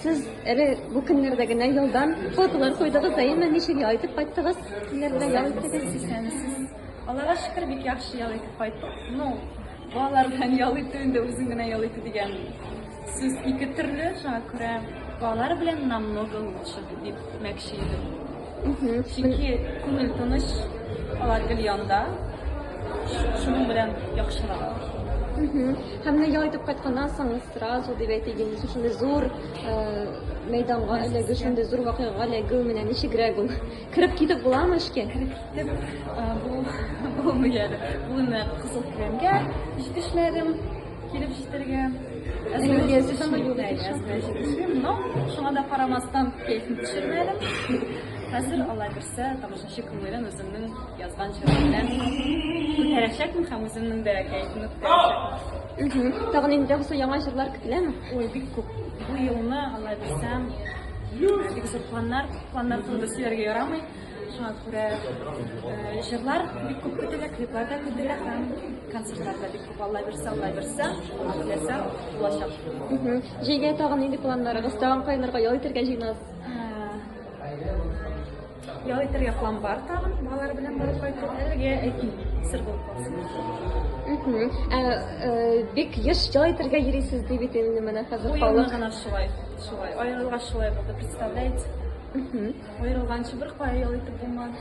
Siz bu günlerde gene yoldan fotolar koydunuz da yine neşeli aytıp kayttınız. Günlerde yol ettiniz. Allah'a şükür bir yaxşı yol etip kayttık. No, bağlardan yol ettiğinde özüngene yol etti degen söz iki türlü. Şuna göre bağlar bilen намного лучше deyip mekşiydi. Çünkü көңіл тыныш алар гел янда. Şunun bilen yaxşıрақ. Hem de yaydıp kaytkandan sonra sırası diye ettiğiniz şunda zor meydanğa elegi şunda zor vakıya elegi menen işi gregul. Kırıp gidip bulamış ki. Gidip bu mu yani? Bunu kızıl kremge düşlerim. Gelip işlerge. No, şuna da paramasdan keyfini düşürmeyelim. Hazır Allah birse tamaşaçı kılmayla özümün yazgan şöyle tereşek mi hem özümün de keyfini tereşek. Tağın indi bu yana şırlar kütüle mi? Oy bir kup. Bu yılını Allah birsem bir güzel planlar kıldı sizlerge yaramay. Şuna göre şırlar bir kup kütüle, kliplarda kütüle hem konsertlerde bir kup Allah birse dilese ulaşak. Jege tağın indi planları, tağın kayınlarga yol etirgen jeyiniz. Yol etirge plan var tağın, bağlar bilen barıp kaytıp erge ekin sır bulup olsun. Bek yaş yol etirge yerisiz deyip etelim mene hazır Bu kalıp. yılına gana şulay. Ayrılga şulay buldu, представляете? Ayrılganчы bir kaya yol etip bulmadı.